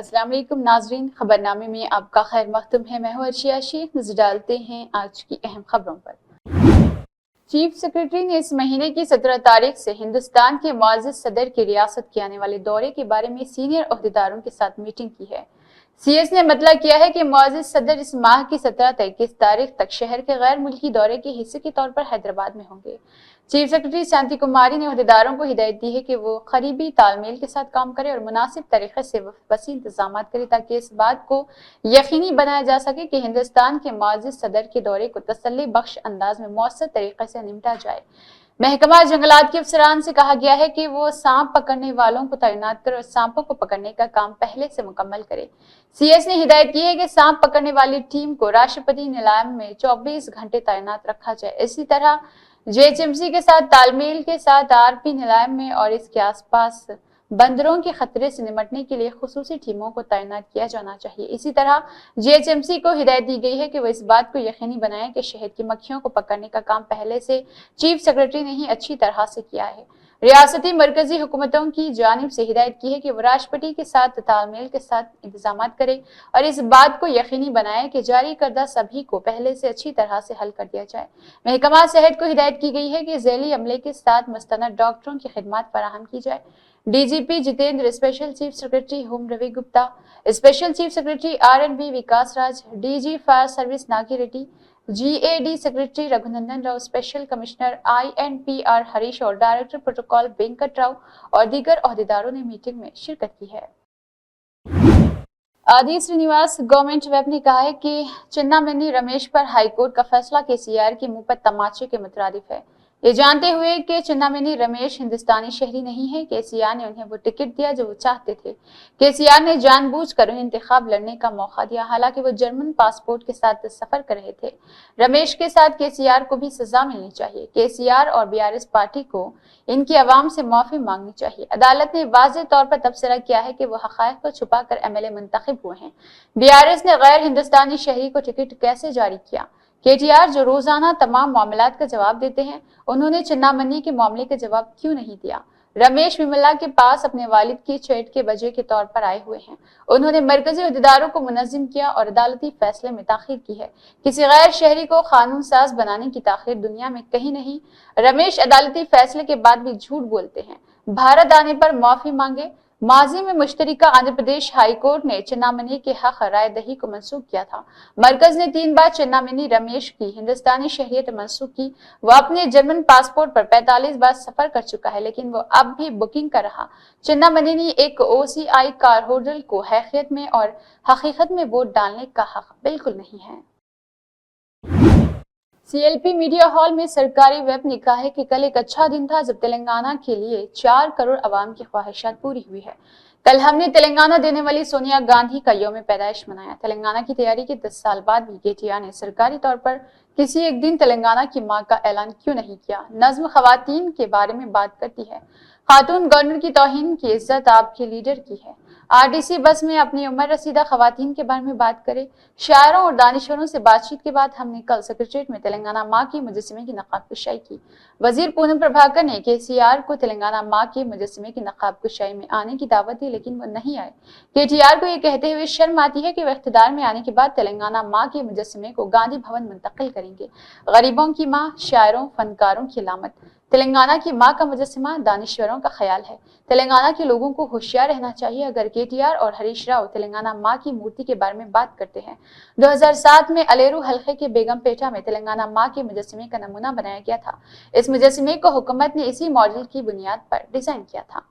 अस्सलाम वालेकुम नाजरीन, खबरनामे में आपका खैर मख्तूम है। मैं हूं अर्शियाशी। नजर डालते हैं आज की अहम खबरों पर। चीफ सेक्रेटरी ने इस महीने की 17 तारीख से हिंदुस्तान के मुअज़्ज़ज़ सदर की रियासत के आने वाले दौरे के बारे में सीनियर ओहदेदारों के साथ मीटिंग की है। सीएस ने मतलब किया है कि मुअज़्ज़ज़ सदर इस माह की 17 से 21 तारीख तक शहर के गैर मुल्की दौरे के हिस्से के तौर पर हैदराबाद में होंगे। चीफ सेक्रेटरी शांति कुमारी ने ओहदेदारों को हिदायत दी है कि वो करीबी तालमेल के साथ काम करें और मुनासिब तरीके से वसी इंतजाम करें ताकि इस बात को यकीनी बनाया जा सके कि हिंदुस्तान के मुअज़्ज़ज़ सदर के दौरे को तसल्ली बख्श अंदाज में मौसर तरीके से निपटा जाए। महकमा जंगलात के अफसरान से कहा गया है कि वो सांप पकड़ने वालों को तैनात कर और सांपों को पकड़ने का काम पहले से मुकम्मल करे। सीएस ने हिदायत की है कि सांप पकड़ने वाली टीम को राष्ट्रपति नीलाम में 24 घंटे तैनात रखा जाए। इसी तरह जेएचएमसी के साथ तालमेल के साथ आरपी नीलाम में और इसके आसपास बंदरों के खतरे से निपटने के लिए खुसूसी टीमों को तैनात किया जाना चाहिए। इसी तरह जेएचएमसी को हिदायत दी गई है कि वो इस बात को यकीनी बनाए कि शहद की मक्खियों को पकड़ने का काम पहले से चीफ सेक्रेटरी ने ही अच्छी तरह से किया है। रियासती मरकजी हुकूमतों की जानिब से हिदायत की है कि वो राष्ट्रपति के साथ तालमेल के साथ इंतजाम करे और इस बात को यकीनी बनाए कि जारी करदा सभी को पहले से अच्छी तरह से हल कर दिया जाए। महकमा सेहत को हिदायत की गई है कि झैली अमले के साथ मुस्तनद डॉक्टरों की खिदमत फराहम की जाए। DGP Jitendra, special chief secretary home Ravi Gupta, special chief secretary R and B Vikas Raj, DG fire service Nagi Reddy, GAD secretary Raghunandan Rao, special commissioner INPR Harish और डायरेक्टर प्रोटोकॉल वेंकट राव और दीगर ओहदेदारों ने मीटिंग में शिरकत की है। आदि श्रीनिवास गवर्नमेंट वेब ने कहा है कि चिन्नामनेनी रमेश पर हाईकोर्ट का फैसला केसीआर के मुंह पर तमाचे के मुतरादिफ है। ये जानते हुए कि चिन्नामनेनी रमेश हिंदुस्तानी शहरी नहीं है, केसीआर ने उन्हें वो टिकट दिया जो वो चाहते थे। केसीआर ने जानबूझकर उन्हें इंतखाब लड़ने का मौका दिया, हालांकि वो जर्मन पासपोर्ट के साथ सफर कर रहे थे। रमेश के साथ केसीआर को भी सजा मिलनी चाहिए। केसीआर और बीआरएस पार्टी को इनकी आवाम से माफी मांगनी चाहिए। अदालत ने वाज़ेह तौर पर तबसरा किया है कि वो हक़ाइक़ को छुपाकर एमएलए मुंतखब हुए हैं। बीआरएस ने गैर हिंदुस्तानी शहरी को टिकट कैसे जारी किया? केटीआर जो रोजाना तमाम मामलात का जवाब देते हैं, उन्होंने चिन्नामनी के मामले का जवाब क्यों नहीं दिया? रमेश विमला के पास अपने वालिद की चैट के वजह के तौर पर आए हुए हैं। उन्होंने मरकजी अहदेदारों को मुनज़्ज़म किया और अदालती फैसले में ताख़ीर की है। किसी गैर शहरी को कानून साज बनाने की ताख़ीर दुनिया में कहीं नहीं। रमेश अदालती फैसले के बाद भी झूठ बोलते हैं। भारत आने पर माफी मांगे। माजी में मुश्तरिका आंध्र प्रदेश हाई कोर्ट ने चिन्नामनी के हक राय दही को मंसूख किया था। मरकज ने 3 बार चिन्नामनी रमेश की हिंदुस्तानी शहरियत मंसूख की। वो अपने जर्मन पासपोर्ट पर 45 बार सफर कर चुका है, लेकिन वो अब भी बुकिंग कर रहा। चिन्नामनी एक OCI कार होल्डर को हैसियत में और हकीकत में वोट डालने का हक बिल्कुल नहीं है। CLP मीडिया हॉल में सरकारी वेब ने कहा है कि कल एक अच्छा दिन था जब तेलंगाना के लिए 4 करोड़ अवाम की ख्वाहिशात पूरी हुई है। कल हमने तेलंगाना देने वाली सोनिया गांधी का यौम पैदाइश मनाया। तेलंगाना की तैयारी के 10 साल बाद भी केटीआर ने सरकारी तौर पर किसी एक दिन तेलंगाना की मां का ऐलान क्यों नहीं किया? नज्म खवातीन के बारे में बात करती है। खातून गवर्नर की तौहीन की इज्जत आपके लीडर की है। RTC बस में अपनी उम्र रसीदा खवातीन के बारे में बात करें। शायरों और दानिशवरों से बातचीत के बाद हमने कल सेक्रेटरीट में तेलंगाना माँ के मुजस्समे की नकाबकुशाई की। वजीर पूनम प्रभाकर ने केसीआर को तेलंगाना माँ के मुजस्समे की नकाबकुशाई में आने की दावत दी, लेकिन वो नहीं आए। केटीआर को ये कहते हुए शर्म आती है कि वह इख्तिदार में आने के बाद तेलंगाना माँ के मुजस्समे को गांधी भवन मुंतकिल करेंगे। गरीबों की माँ, शायरों, फनकारों की अलामत। तेलंगाना की माँ का मुजस्समा दानिश्वरों का ख्याल है। तेलंगाना के लोगों को होशियार रहना चाहिए। अगर केटीआर और हरीश राव तेलंगाना माँ की मूर्ति के बारे में बात करते हैं, 2007 में अलेरू हल्के के बेगमपेटा में तेलंगाना माँ के मुजस्समे का नमूना बनाया गया था। इस मुजस्समे को हुकूमत ने इसी मॉडल की बुनियाद पर डिजाइन किया था।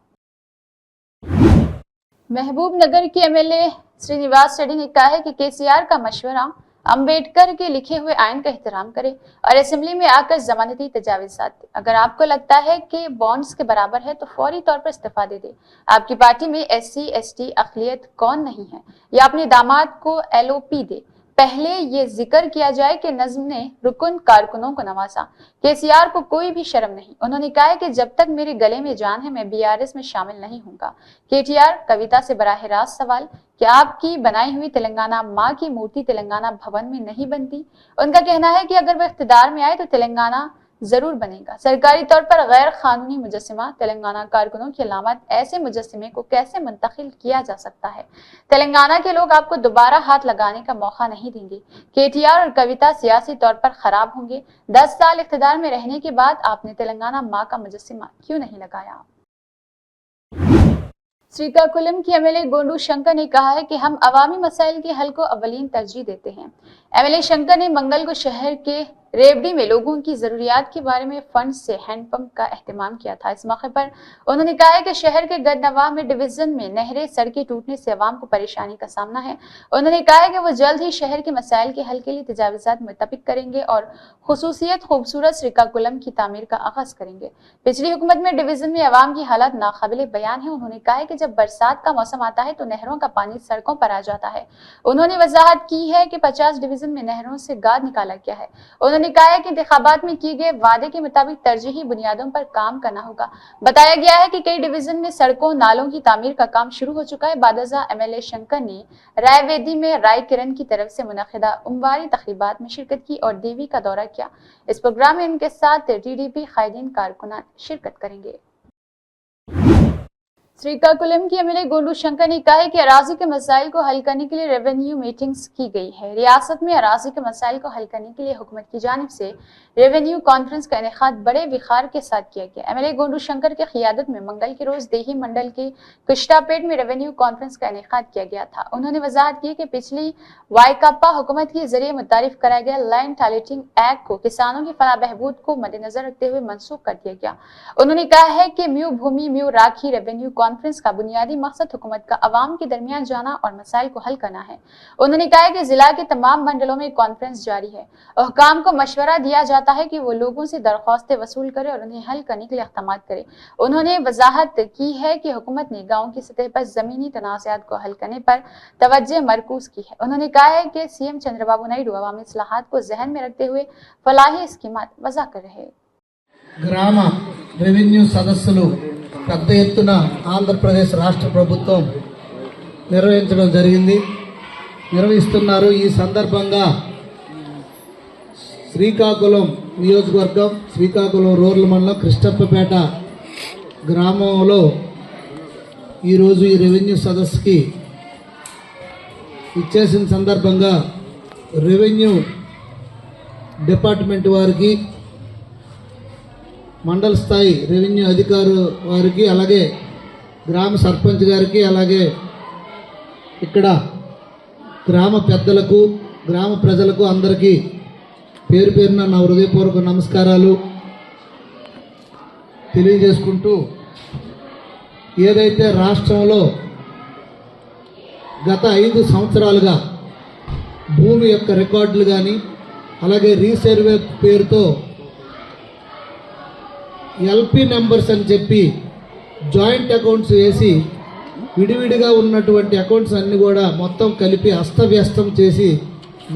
महबूब नगर के MLA श्रीनिवास रेड्डी ने कहा है कि केसीआर का मशवरा अंबेडकर के लिखे हुए आयन का एहतराम करे और असेंबली में आकर जमानती तजावीज़ात दे। अगर आपको लगता है कि बॉन्ड्स के बराबर है तो फौरी तौर पर इस्तीफा दे दे। आपकी पार्टी में SC ST अक़लियत कौन नहीं है, या अपने दामाद को LOP दे। पहले ये जिक्र किया जाए कि नज्म ने रुकन कारकुनों को नवाजा। केसीआर को कोई भी शर्म नहीं। उन्होंने कहा है कि जब तक मेरे गले में जान है मैं BRS में शामिल नहीं होऊंगा। केटीआर कविता से बराह रास्त सवाल, क्या आपकी बनाई हुई तेलंगाना माँ की मूर्ति तेलंगाना भवन में नहीं बनती? उनका कहना है कि अगर वह इख्तिदार में आए तो तेलंगाना जरूर बनेगा। सरकारी तौर पर गैर कानूनी मुजस्सिमा तेलंगाना कारकुनों की अलामत ऐसे मुजस्सिमे को कैसे मुंतकिल किया जा सकता है? तेलंगाना के लोग आपको दोबारा हाथ लगाने का मौका नहीं देंगे। केटीआर और कविता सियासी तौर पर खराब होंगे। 10 साल इख्तिदार में रहने के बाद आपने तेलंगाना माँ का मुजस्सिमा क्यों नहीं लगाया? श्रीकाकुलम की एमएलए गोंडू शंकर ने कहा है कि हम अवामी मसाइल के हल को अवलीन तरजीह देते हैं। एमएलए शंकर ने मंगल को शहर के रेवड़ी में लोगों की जरूरियात के बारे में फंड से हैंडपंप का एहतमाम किया था। इस मौके पर उन्होंने कहा है कि शहर के गढ़नवाह में डिवीजन में नहरें सड़कें टूटने से अवाम को परेशानी का सामना है। उन्होंने कहा है कि वो जल्द ही शहर के मसाइल के हल के लिए तजावीज़ात मुतफिक करेंगे और खुसूसियत खूबसूरत श्रीकाकुलम की तामीर का आगाज करेंगे। पिछली हुकूमत में डिवीजन में अवाम की हालत नाकाबिले बयान है। उन्होंने कहा है कि जब बरसात का मौसम आता है तो नहरों का पानी सड़कों पर आ जाता है। उन्होंने वजाहत की है कि 50 डिवीजन में नहरों से गाद निकाला गया है। उन्होंने कहा है कि इंतखाबात में किए गए वादे के मुताबिक तरजीही बुनियादों पर काम करना होगा। बताया गया है कि कई डिवीजन में सड़कों नालों की तामीर का काम शुरू हो चुका है। बादशाह एमएलए शंकर ने रायवेदी में राय किरण की तरफ से मुनक़िदा उम्वारी तक़रीबात में शिरकत की और देवी का दौरा किया। इस प्रोग्राम में इनके साथ टीडीपी कायदीन कारकुनान शिरकत करेंगे। श्रीकाकुलम की एमएलए गोंडू शंकर ने कहा है कि अराजी के मसाइल को हल करने के लिए रेवेन्यू मीटिंग्स की गई है। रियासत में अराजी के मसाइल को हल करने के लिए हुकूमत की जानिब से रेवेन्यू कॉन्फ्रेंस का इनेकाद बड़े विखार के साथ किया गया। एमएलए गोंडू शंकर की क़ियादत में मंगल के रोज देही मंडल के कुश्तापेट में रेवेन्यू कॉन्फ्रेंस का इनेकाद किया गया था। उन्होंने वजाहत की कि पिछली वाईकापा हुकूमत के जरिए मुतारिफ कराया गया लैंड टाइटिलिंग एक्ट को किसानों की फलाह बहबूद को मद्देनजर रखते हुए मनसूख कर दिया गया। उन्होंने कहा है कि म्यू भूमि म्यू राखी रेवेन्यू कॉन्फ्रेंस का बुनियादी मकसद हुकूमत का अवाम के दरमियान जाना और मसाइल को हल करना है। उन्होंने कहा कि जिला के तमाम मंडलों में कॉन्फ्रेंस जारी है। हुकाम को मशवरा दिया जाता है कि वो लोगों से दरख्वास्तें वसूल करे और उन्हें हल करने के लिए इक़दाम करे। उन्होंने वजाहत की है कि हुकूमत ने गाँव की सतह पर जमीनी तनाज़ात को हल करने पर तवज्जो मरकूज की है। उन्होंने कहा है कि सीएम चंद्रबाबू नायडू अवामी इस्लाहात को जहन में रखते हुए फलाही स्कीमात वज़ा कर रहे। గ్రామ రెవెన్యూ సదస్సులు పెద్ద ఎత్తున ఆంధ్రప్రదేశ్ రాష్ట్ర ప్రభుత్వం నిర్వహిస్తున్నారు. ఈ సందర్భంగా శ్రీకాకుళం నియోజకవర్గం శ్రీకాకుళం రూరల్ మండలం కృష్ణప్పపేట గ్రామంలో ఈరోజు ఈ రెవెన్యూ సదస్సుకి ఇచ్చేసిన సందర్భంగా రెవెన్యూ డిపార్ట్మెంట్ వారికి మండల స్థాయి రెవెన్యూ అధికారు వారికి అలాగే గ్రామ సర్పంచ్ గారికి అలాగే ఇక్కడ గ్రామ పెద్దలకు గ్రామ ప్రజలకు అందరికీ పేరు పేరున నా హృదయపూర్వక నమస్కారాలు తెలియజేసుకుంటూ ఏదైతే రాష్ట్రంలో గత 5 సంవత్సరాలుగా భూమి యొక్క రికార్డులు కానీ అలాగే రీసర్వే పేరుతో ఎల్పీ నెంబర్స్ అని చెప్పి జాయింట్ అకౌంట్స్ వేసి విడివిడిగా ఉన్నటువంటి అకౌంట్స్ అన్నీ కూడా మొత్తం కలిపి అస్తవ్యస్తం చేసి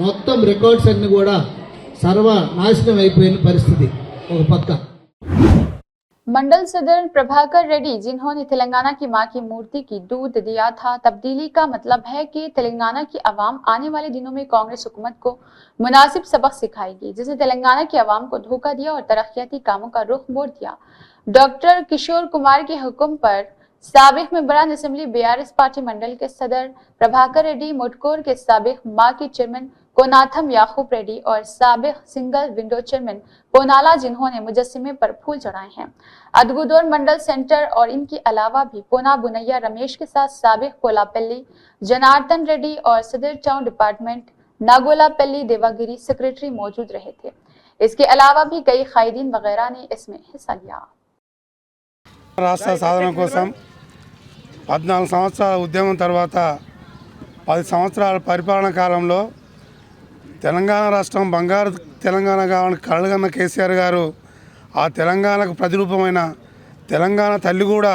మొత్తం రికార్డ్స్ అన్నీ కూడా సర్వనాశనం అయిపోయిన పరిస్థితి ఒక పక్క। मंडल सदर प्रभाकर रेड्डी जिन्होंने तेलंगाना की मां की मूर्ति की दूध दिया था, तब्दीली का मतलब है कि तेलंगाना की आवाम आने वाले दिनों में कांग्रेस हुकूमत को मुनासिब सबक सिखाएगी, जिसने तेलंगाना की आवाम को धोखा दिया और तरक्याती कामों का रुख मोड़ दिया। डॉक्टर किशोर कुमार के हुक्म पर साबिक मेंबरान असेंबली बीआरएस पार्टी मंडल के सदर प्रभाकर रेड्डी, मुटकोर के साबिक मां के चेयरमैन कोनाथम याकूब रेड्डी और साबिक सिंगल विंडो चेयरमैन पोनाला जिन्होंने मुजस्सिमे पर फूल चढ़ाए हैं। अदगुदोर मंडल सेंटर और इनके अलावा भी पोना बुनैया रमेश के साथ साबिक कोलापल्ली जनार्दन रेड्डी और सदर टाउन डिपार्टमेंट नागोलापल्ली देवागिरी सेक्रेटरी मौजूद रहे थे। इसके अलावा भी कई कायदीन वगैरह ने इसमें हिस्सा लिया। రాష్ట్ర సాధన కోసం 14 సంవత్సరాల ఉద్యమం తర్వాత 10 సంవత్సరాల పరిపాలన కాలంలో తెలంగాణ రాష్ట్రం బంగారు తెలంగాణ కావాలని కలగన్న కేసీఆర్ గారు ఆ తెలంగాణకు ప్రతిరూపమైన తెలంగాణ తల్లి కూడా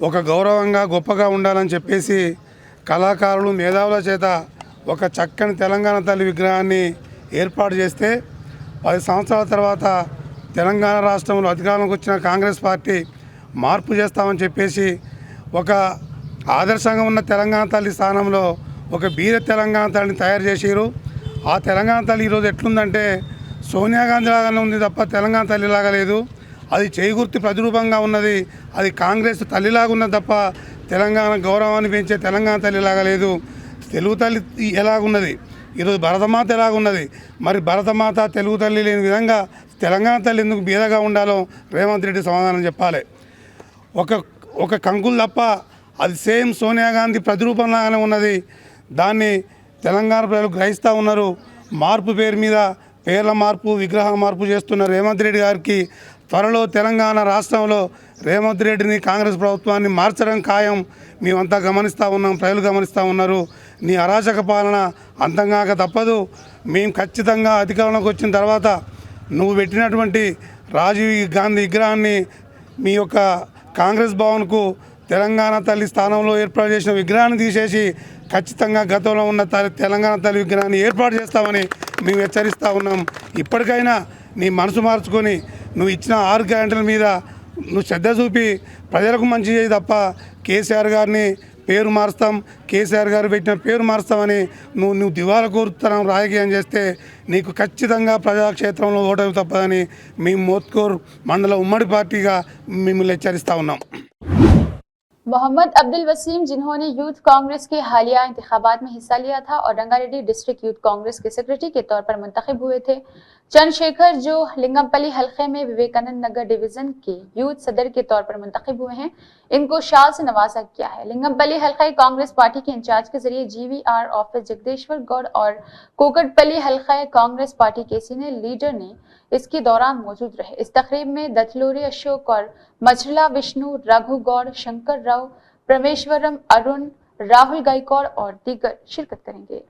ఒక గౌరవంగా గొప్పగా ఉండాలని చెప్పేసి కళాకారులు మేధావుల చేత ఒక చక్కని తెలంగాణ తల్లి విగ్రహాన్ని ఏర్పాటు చేస్తే 10 సంవత్సరాల తర్వాత తెలంగాణ రాష్ట్రంలో అధికారంలోకి వచ్చిన కాంగ్రెస్ పార్టీ మార్పు చేస్తామని చెప్పేసి ఒక ఆదర్శంగా ఉన్న తెలంగాణ తల్లి స్థానంలో ఒక బీద తెలంగాణ తల్లిని తయారు చేసిరు। ఆ తెలంగాణ తల్లి ఈరోజు ఎట్లుందంటే సోనియా గాంధీ లాగానే ఉంది తప్ప తెలంగాణ తల్లిలాగా లేదు. అది చేగుర్తి ప్రతిరూపంగా ఉన్నది. అది కాంగ్రెస్ తల్లిలాగా ఉన్నది తప్ప తెలంగాణ గౌరవాన్ని పెంచే తెలంగాణ తల్లిలాగా లేదు. తెలుగు తల్లి ఎలాగున్నది, ఈరోజు భరతమాత ఎలాగున్నది, మరి భరతమాత తెలుగు తల్లి లేని విధంగా తెలంగాణ తల్లి ఎందుకు బీదగా ఉండాలో రేవంత్ రెడ్డి సమాధానం చెప్పాలి. ఒక కంకులు తప్ప అది సేమ్ సోనియా గాంధీ ప్రతిరూపంలాగానే ఉన్నది. దాన్ని తెలంగాణ ప్రజలు గ్రహిస్తూ ఉన్నారు. మార్పు పేరు మీద పేర్ల మార్పు, విగ్రహ మార్పు చేస్తున్న రేవంత్ రెడ్డి గారికి త్వరలో తెలంగాణ రాష్ట్రంలో రేవంత్ రెడ్డిని, కాంగ్రెస్ ప్రభుత్వాన్ని మార్చడం ఖాయం. మేమంతా గమనిస్తూ ఉన్నాం, ప్రజలు గమనిస్తూ ఉన్నారు. నీ అరాచక పాలన అంతంగాక తప్పదు. మేము ఖచ్చితంగా అధికారంలోకి వచ్చిన తర్వాత నువ్వు పెట్టినటువంటి రాజీవ్ గాంధీ విగ్రహాన్ని మీ యొక్క కాంగ్రెస్ భవన్కు తెలంగాణ తల్లి స్థానంలో ఏర్పాటు చేసిన విగ్రహాన్ని తీసేసి ఖచ్చితంగా గతంలో ఉన్న తెలంగాణ తల్లి విగ్రహాన్ని ఏర్పాటు చేస్తామని మేము హెచ్చరిస్తూ ఉన్నాం. ఇప్పటికైనా నీ మనసు మార్చుకొని నువ్వు ఇచ్చిన 6 గ్యారెంటీల మీద నువ్వు శ్రద్ధ చూపి ప్రజలకు మంచి చేయి తప్ప కేసీఆర్ గారిని పేరు మారుస్తాం, కేసీఆర్ గారు పెట్టిన పేరు మారుస్తామని నువ్వు దివాలా కోరుతనం రాజకీయం చేస్తే నీకు ఖచ్చితంగా ప్రజాక్షేత్రంలో ఓటమి తప్పదని మేము మోత్కూర్ మండల ఉమ్మడి పార్టీగా మిమ్మల్ని హెచ్చరిస్తూ ఉన్నాం. मोहम्मद अब्दुल वसीम, जिन्होंने यूथ कांग्रेस के हालिया इंतखाबात में हिस्सा लिया था और रंगारेड्डी डिस्ट्रिक्ट यूथ कांग्रेस के सेक्रेटरी के तौर पर मुंतखब हुए थे, चंद्रशेखर जो लिंगमपल्ली हलके में विवेकानंद नगर डिवीजन के यूथ सदर के तौर पर मुंतखब हुए हैं, इनको शाल से नवाजा किया है। लिंगमपल्ली हलका कांग्रेस पार्टी के इंचार्ज के जरिए GVR ऑफिस जगदेश्वर गौड़ और कोकटपल्ली हलका कांग्रेस पार्टी के सीनियर लीडर ने इसके दौरान मौजूद रहे। इस तकरीब में दथलूरी अशोक और मछला विष्णु, रघु गौड़, शंकर राव, परमेश्वरम, अरुण, राहुल गायकवाड़ और दीगर शिरकत करेंगे।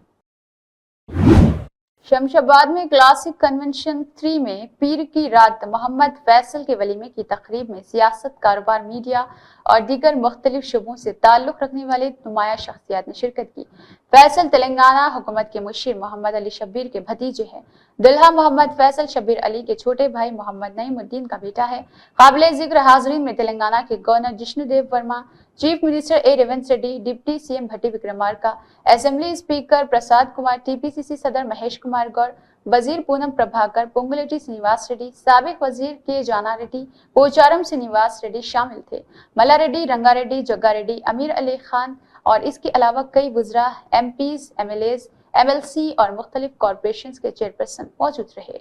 शमशाबाद में क्लासिक कन्वेंशन 3 में पीर की रात मोहम्मद फैसल के वलीमे की तकरीब में सियासत, कारोबार, मीडिया और दीगर मुख्तलिफ शुबों से ताल्लुक़ रखने वाले नुमाया शख्सियात ने शिरकत की। फैसल तेलंगाना हुकूमत के मुशीर मोहम्मद अली शब्बीर के भतीजे हैं। दुल्हा मोहम्मद फैसल शब्बीर अली के छोटे भाई मोहम्मद नईमुद्दीन का बेटा है। काबिले जिक्र हाजरीन में तेलंगाना के governor Jishnu Dev Verma, chief minister ए रेवंत रेड्डी, डिप्टी CM भट्टी विक्रमार्का, असेंबली स्पीकर प्रसाद कुमार, TPCC सदर महेश कुमार गौड़, वजीर पूनम प्रभाकर, पोंगुलेटी श्रीनिवास रेड्डी, साबिक वजीर के जाना रेड्डी, पोचारम श्रीनिवास रेड्डी शामिल थे। मल्ला रेड्डी, रंगा रेड्डी, जग्गा रेड्डी, अमीर अली खान और इसके अलावा कई वज़रा, MPs, MLAs, MLC और मुख्तलिफ कॉरपोरेशंस के चेयरपर्सन मौजूद रहे।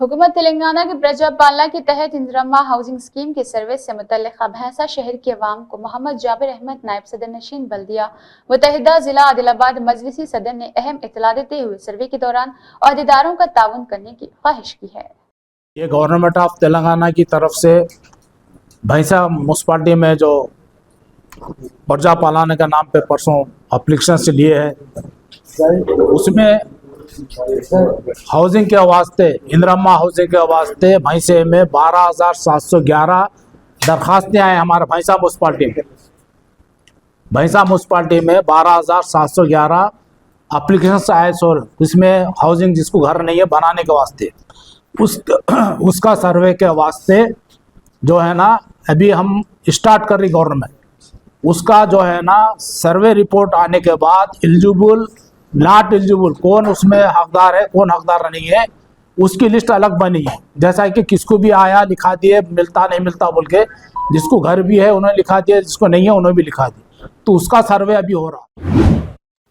हुकूमत तेलंगाना की प्रजा पालना के तहत इंदिरम्मा हाउसिंग स्कीम के सर्वे से मुतल्लिका भैंसा शहर के अवाम को मोहम्मद जाबिर अहमद नायब सदर नशीन बल्दिया मुतहिदा जिला आदिलाबाद मजलिसी सदर ने अहम इत्तला देते हुए सर्वे के दौरान अहदेदारों का ताउन करने की ख्वाहिश की है। ये गवर्नमेंट ऑफ तेलंगाना की तरफ से भैंसा म्यूनसिपाल्टी में जो प्रजा पालना का नाम पे परसों एप्लीकेशन से लिए है, उसमें हाउसिंग के वास्ते इंदिरम्मा हाउसिंग के वास्ते भैंसे में 12,711 दरखास्तें आए हमारे भैंसा म्यूनसिपाल्टी में। भैंसा म्यूनसिपाल्टी में 12,711 एप्लीकेशन आए सर, इसमें हाउसिंग जिसको घर नहीं है बनाने के वास्ते उसका सर्वे के वास्ते जो है ना अभी हम स्टार्ट कर रही गवर्नमेंट। उसका जो है ना सर्वे रिपोर्ट आने के बाद एलिजिबल नॉट एलिजिबल कौन उसमें हकदार है कौन हकदार नहीं है उसकी लिस्ट अलग बनी है। जैसा कि किसको भी आया लिखा दिए, मिलता नहीं मिलता बोल के, जिसको घर भी है उन्हें लिखा दिया, जिसको नहीं है उन्हें भी लिखा दिया, तो उसका सर्वे अभी हो रहा।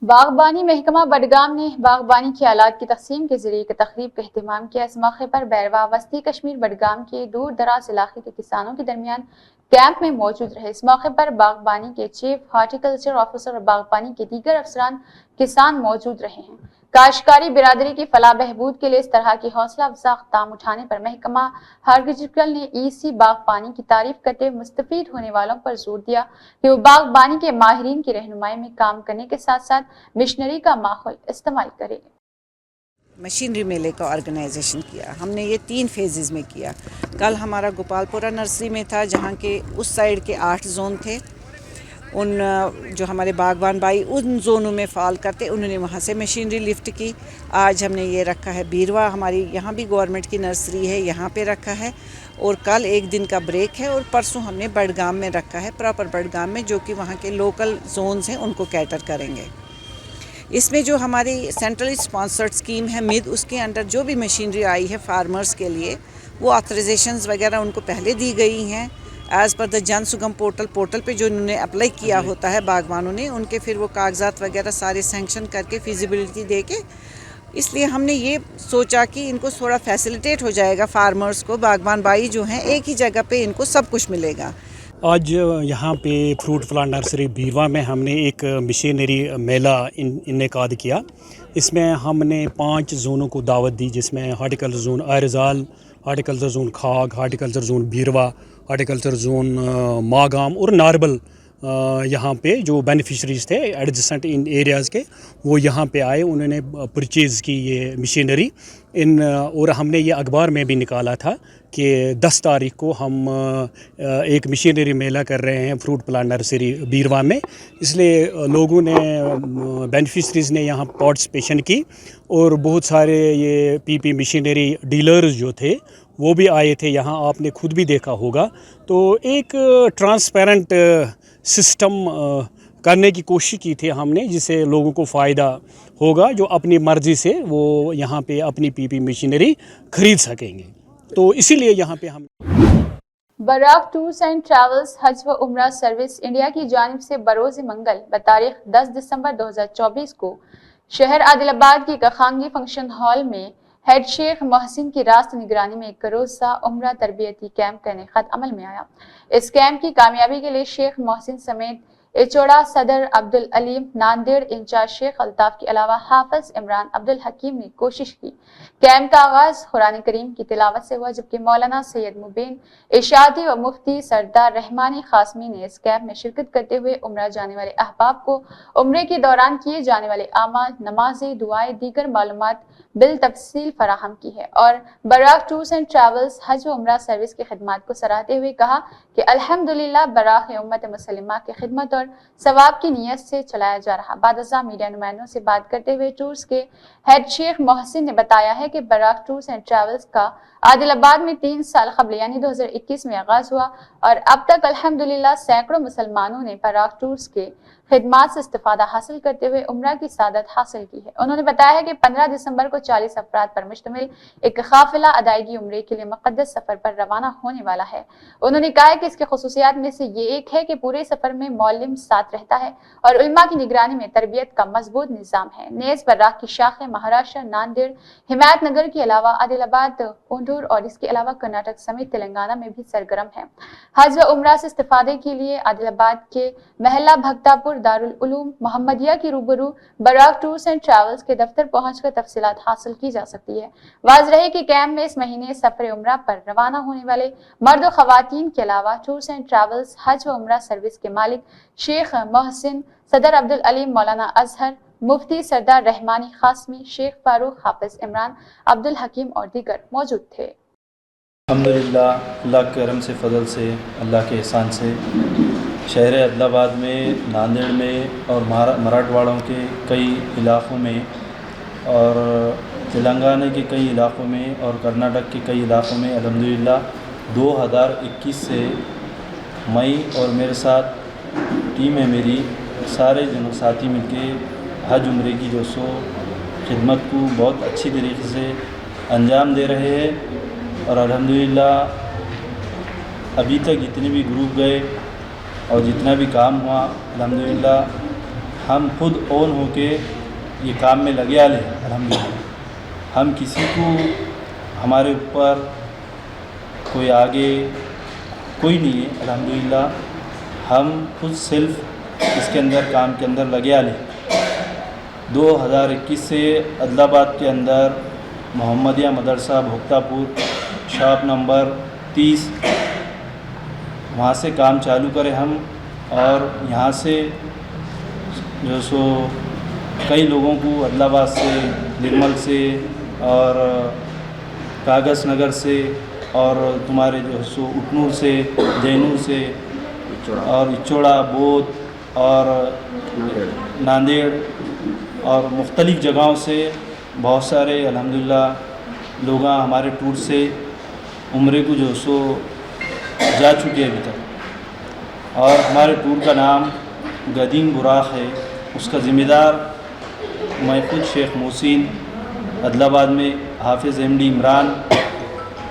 बागबानी महकमा बडगाम ने बागबानी के आलात की तकसीम के जरिए एक तकरीब का एहतमाम किया। इस मौके पर बैरवा वस्ती कश्मीर बडगाम के दूर दराज इलाके के किसानों के दरमियान कैंप में मौजूद रहे। इस मौके पर बागबानी के चीफ हार्टिकल्चर ऑफिसर और बागबानी के दीगर अफसरान किसान मौजूद रहे हैं। काश्तकारी बिरादरी की फलाह बहबूद के लिए इस तरह की हौसला अफजा इक़दाम उठाने पर महकमा हार्टिकल्चर ने EC बागबानी की तारीफ करते हुए मुस्तफीद होने वालों पर जोर दिया कि वो बागबानी के माहिरीन की रहनुमाई में काम करने के साथ साथ मिशनरी का माहौल इस्तेमाल करें। मशीनरी मेले का ऑर्गेनाइजेशन किया हमने, ये 3 फेजेस में किया। कल हमारा गोपालपुरा नर्सरी में था जहाँ के उस साइड के 8 जोन थे, उन जो हमारे बागबान भाई उन जोनों में फ़ाल करते उन्होंने वहाँ से मशीनरी लिफ्ट की। आज हमने ये रखा है बीरवा, हमारी यहाँ भी गवर्नमेंट की नर्सरी है, यहाँ पे रखा है, और कल एक दिन का ब्रेक है, और परसों हमने बडगाम में रखा है, प्रॉपर बडगाम में, जो कि वहाँ के लोकल जोन्स हैं उनको कैटर करेंगे। اس میں جو ہماری سینٹرلی اسپانسرڈ اسکیم ہے مد، اس کے انڈر جو بھی مشینری آئی ہے فارمرز کے لیے وہ آتھرائزیشنز وغیرہ ان کو پہلے دی گئی ہیں ایز پر دا جن سگم پورٹل پہ جو انہوں نے اپلائی کیا ہوتا ہے باغبانوں نے، ان کے پھر وہ کاغذات وغیرہ سارے سینکشن کر کے فیزیبلٹی دے کے، اس لیے ہم نے یہ سوچا کہ ان کو تھوڑا فیسیلیٹیٹ ہو جائے گا فارمرز کو، باغبان بھائی جو ہیں ایک ہی جگہ پہ ان کو سب کچھ ملے گا۔ آج یہاں پہ فروٹ پلانٹ نرسری بیرواں میں ہم نے ایک مشینری میلہ انعقاد کیا۔ اس میں ہم نے 5 زونوں کو دعوت دی، جس میں horticulture zone Arizal, horticulture zone Khag, horticulture zone Beerwah, horticulture zone Magam اور ناربل، یہاں پہ جو بینیفیشریز تھے ایڈجسنٹ ان ایریاز کے، وہ یہاں پہ آئے، انہوں نے پرچیز کی یہ مشینری اور ہم نے یہ اخبار میں بھی نکالا تھا کہ 10 تاریخ کو ہم ایک مشینری میلہ کر رہے ہیں فروٹ پلانٹ نرسری بیرواں میں، اس لیے لوگوں نے بینیفیشریز نے یہاں پارٹیسپیشن کی اور بہت سارے یہ پی مشینری ڈیلرز جو تھے وہ بھی آئے تھے یہاں، آپ نے خود بھی دیکھا ہوگا۔ تو ایک ٹرانسپیرنٹ سسٹم کرنے کی کوشش کی تھی ہم نے، جس سے لوگوں کو فائدہ ہوگا جو اپنی مرضی سے وہ یہاں پہ اپنی پی مشینری خرید سکیں گے، تو اسی لیے یہاں پہ ہم براق ٹورز اینڈ ٹریولز حج و عمرہ سروس انڈیا کی جانب سے بروز منگل بتاریخ 10 دسمبر 2024 کو شہر عادل آباد کی کخانگی فنکشن ہال میں ہیڈ شیخ محسن کی راست نگرانی میں 1 روزہ عمرہ تربیتی کیمپ کا انعقاد عمل میں آیا۔ اس کیمپ کی کامیابی کے لیے شیخ محسن سمیت اچوڑا صدر عبدالعلیم، ناندیڑ انچارج شیخ الطاف کے علاوہ حافظ عمران عبدالحکیم نے کوشش کی۔ کیمپ کا آغاز قرآن کریم کی تلاوت سے ہوا، جبکہ مولانا سید مبین ارشادی و مفتی سردار رحمانی قاسمی نے اس کیمپ میں شرکت کرتے ہوئے عمرہ جانے والے احباب کو عمرے کے دوران کیے جانے والے اعمال، نمازیں، دعائیں، دیگر معلومات بالتفصیل فراہم کی ہے، اور براق ٹورز اینڈ ٹریولز حج و عمرہ سروس کی خدمات کو سراہتے ہوئے کہا کہ الحمدللہ براق امت مسلمہ کی خدمت اور ثواب کی نیت سے چلایا جا رہا۔ بعد ازاں میڈیا نمائندوں سے بات کرتے ہوئے ٹورز کے ہیڈ شیخ محسن نے بتایا ہے کہ براق ٹورز اینڈ ٹریولز کا عادل آباد میں 3 سال قبل یعنی 2021 میں آغاز ہوا، اور اب تک الحمدللہ سینکڑوں مسلمانوں نے براق ٹورز کے خدمات سے استفادہ حاصل کرتے ہوئے عمرہ کی سعادت حاصل کی ہے۔ انہوں نے بتایا ہے کہ 15 دسمبر کو 40 افراد پر مشتمل ایک قافلہ ادائیگی عمرے کے لیے مقدس سفر پر روانہ ہونے والا ہے۔ انہوں نے کہا کہ اس کی خصوصیات میں سے یہ ایک ہے کہ پورے سفر میں معلم ساتھ رہتا ہے اور علماء کی نگرانی میں تربیت کا مضبوط نظام ہے۔ نیز براق کی شاخیں مہاراشٹر، ناندیڑ، ہمایت نگر کے علاوہ عادل آباد، اونڈور اور اس کے علاوہ کرناٹک سمیت تلنگانہ میں بھی سرگرم ہے۔ حج و عمرہ سے استفادے کے لیے عادل آباد کے محلہ بھگتاپور دارالعلوم محمدیہ کی روبرو براق ٹورز اینڈ ٹریولز کے دفتر پہنچ کر تفصیلات حاصل کی جا سکتی ہے۔ واضح رہے کہ کیمپ میں اس مہینے سفر عمرہ پر روانہ ہونے والے مرد و خواتین کے علاوہ ٹورز اینڈ ٹریولز حج و عمرہ سروس کے مالک شیخ محسن، صدر عبدالعلیم، مولانا اظہر، مفتی سردار رحمانی قاسمی، شیخ فاروق، حافظ عمران عبدالحکیم اور دیگر موجود تھے۔ الحمدللہ اللہ کے کرم سے، فضل سے، اللہ کے احسان سے شہر عادل آباد میں، ناندیڑ میں اور مراٹھواڑوں کے کئی علاقوں میں اور تلنگانہ کے کئی علاقوں میں اور کرناٹک کے کئی علاقوں میں الحمدللہ 2021 سے میں اور میرے ساتھ ٹیم ہے میری، سارے ساتھی مل کے حج عمرے کی جو سو خدمت کو بہت اچھی طریقے سے انجام دے رہے ہیں، اور الحمدللہ ابھی تک جتنے بھی گروپ گئے اور جتنا بھی کام ہوا الحمدللہ ہم خود اون ہو کے یہ کام میں لگے آلے ہیں۔ الحمدللہ ہم کسی کو ہمارے اوپر کوئی آگے کوئی نہیں ہے، الحمدللہ ہم خود سیلف اس کے اندر کام کے اندر لگے آلے۔ 2021 سے عادل آباد کے اندر محمدیہ مدرسہ بھگتاپور شاپ نمبر 30 وہاں سے کام چالو کرے ہم، اور یہاں سے جو سو کئی لوگوں کو عادل آباد سے، نرمل سے اور کاغذ نگر سے اور تمہارے جو سو اٹنور سے، جینور سے اور اچوڑا، بودھ اور ناندیڑ اور مختلف جگہوں سے بہت سارے الحمدللہ لوگ ہمارے ٹور سے عمرے کو جو سو جا چکے ابھی تک، اور ہمارے ٹور کا نام گدیم براق ہے۔ اس کا ذمہ دار मैं खुद शेख मोहसिन, आदिलाबाद में हाफिज़ MD इमरान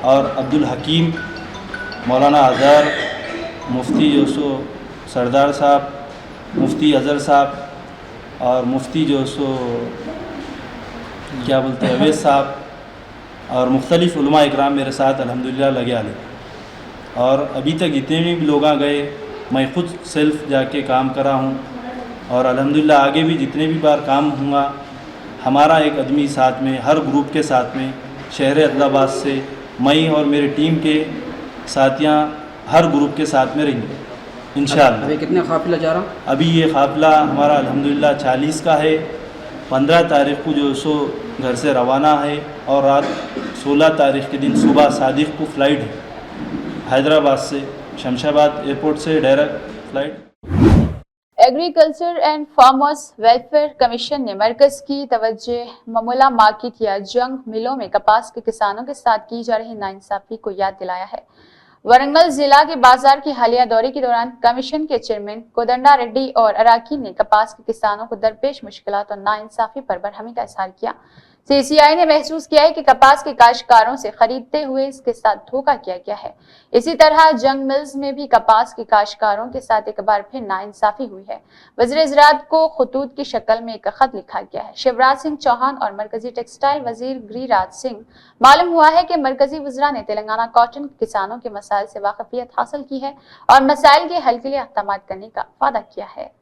और अब्दुल हकीम, मौलाना अज़हर, मुफ्ती जो सो सरदार साहब, मुफ्ती अज़हर साहब और मुफ्ती जो सो क्या बोलते हैं अवैस साहब और मुख्तलिफ़ उलमा इकराम मेरे साथ अल्हम्दुलिल्लाह लगे आले। और अभी तक जितने भी लोग आ गए मैं ख़ुद सेल्फ जाके काम करा हूँ और अल्हम्दुलिल्लाह आगे भी जितने भी बार काम होगा हमारा एक आदमी साथ में, हर ग्रुप के साथ में, शहर आदिलाबाद से मैं और मेरे टीम के साथियाँ हर ग्रुप के साथ में रहेंगे इंशाअल्लाह। अभी कितने काफिला जा रहा? अभी ये काफ़िला हमारा अल्हम्दुलिल्लाह 40 का है। 15 तारीख़ को जो सो घर से रवाना है और रात 16 तारीख़ के दिन सुबह सादिक को फ़्लाइट है हैदराबाद से, शमशाबाद एयरपोर्ट से direct flight. Agriculture and farmers welfare commission ने मरकज की तवज्जो ममूला मार्केट या जंग मिलों में कपास के किसानों के साथ की जा रही नाइंसाफी को याद दिलाया है। वरंगल जिला के बाजार की हालिया दौरे के दौरान कमीशन के चेयरमैन कोदंडा रेड्डी और अराकीन ने कपास के किसानों को दरपेश मुश्किलात और नाइंसाफी पर बरहमी का इजहार किया। CCI ने महसूस किया है कि कपास के काश्तकारों से खरीदते हुए इसके साथ धोखा किया गया है। इसी तरह जंग मिल्स में भी कपास के काश्तकारों के साथ एक बार फिर नाइंसाफी हुई है। वज़ीर ज़राअत को खतूत की शक्ल में एक खत लिखा गया है। शिवराज सिंह चौहान और मरकजी टेक्सटाइल वजीर गिरिराज सिंह मालूम हुआ है कि मरकजी वज़रा ने तेलंगाना कॉटन के किसानों के मसाइल से वाकफियत हासिल की है और मसाइल के हल के लिए अहतमाद करने का वादा किया है।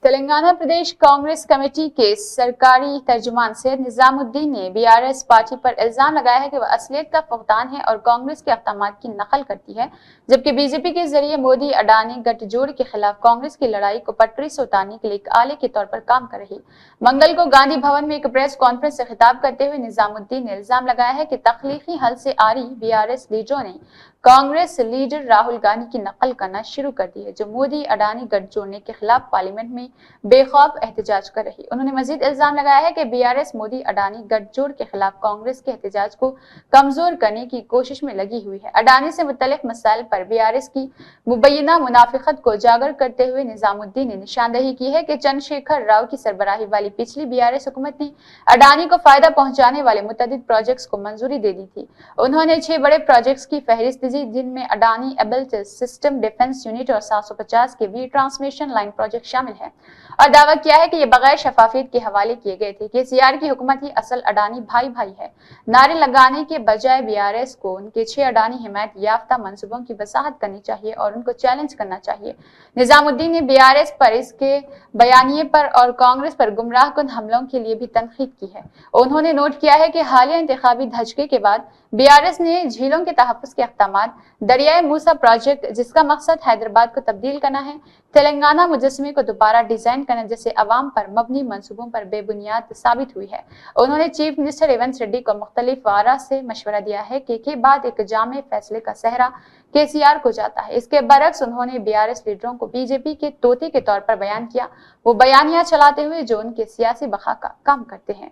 तेलंगाना प्रदेश कांग्रेस कमेटी के सरकारी तर्जुमान सैयद निजामुद्दीन ने BRS पार्टी पर इल्जाम लगाया है कि वह असलियत का फुकदान है और कांग्रेस के अहकामात की नकल करती है, जबकि बीजेपी के जरिए मोदी अडानी गठजोड़ के खिलाफ कांग्रेस की लड़ाई को पटरी से उतारने के लिए एक आले के तौर पर काम कर रही। मंगल को गांधी भवन में एक प्रेस कॉन्फ्रेंस से खिताब करते हुए निजामुद्दीन ने इल्जाम लगाया है कि तख्लीकी हल से आ रही BRS लीडरों ने कांग्रेस लीडर राहुल गांधी की नकल करना शुरू कर दी है, जो मोदी अडानी गठजोड़ने के खिलाफ पार्लियामेंट में बेखौफ एहतजाज कर रही। उन्होंने मजीद इल्जाम लगाया है कि BRS मोदी अडानी गठजोड़ के खिलाफ कांग्रेस के एहतजाज को कमजोर करने की कोशिश में लगी हुई है। अडानी से मुतल्लिक मसाइल पर BRS की मुबैना मुनाफिकत को उजागर करते हुए निजामुद्दीन ने निशानदेही की है कि चंद्रशेखर राव की सरबराही वाली पिछली BRS हुकूमत ने अडानी को फायदा पहुंचाने वाले मुतअद्दिद प्रोजेक्ट्स को मंजूरी दे दी थी। उन्होंने 6 बड़े प्रोजेक्ट्स की फहरिस्त दी, जिनमें अडानी एबल्ट सिस्टम डिफेंस यूनिट और 750 के वी ट्रांसमिशन लाइन प्रोजेक्ट शामिल है, और दावा किया है कि ये बगैर शफाफियत के हवाले किए गए थे। KCR की हुकूमत ही असल अडानी भाई भाई है। नारे लगाने के बजाय BRS को उनके 6 अडानी हिमायत याफ्ता मंसूबों की वजाहत करनी चाहिए और उनको चैलेंज करना चाहिए। निजामुद्दीन ने BRS पर इसके बयानिए पर और कांग्रेस पर गुमराहकुन हमलों के लिए भी तनकीद की है। उन्होंने नोट किया है कि हालिया इंतखाबी धचके के बाद BRS ने झीलों के तहफ़्फ़ुज़ के अक़दामात, दरियाए मूसा प्रोजेक्ट जिसका मकसद हैदराबाद को तब्दील करना है, तेलंगाना मुजस्समे को दोबारा डिजाइन करना जैसे अवाम पर मबनी मंसूबों पर बेबुनियाद साबित हुई है। उन्होंने चीफ मिनिस्टर रेवंत रेड्डी को मुख्तलिफ वारा से मशवरा दिया है कि के बाद एक जामे फैसले का सहरा KCR को जाता है। इसके बरक्स उन्होंने BRS लीडरों को बीजेपी के तोते के तौर पर बयान किया, वो बयानियां चलाते हुए जो उनके सियासी बखा का काम करते हैं।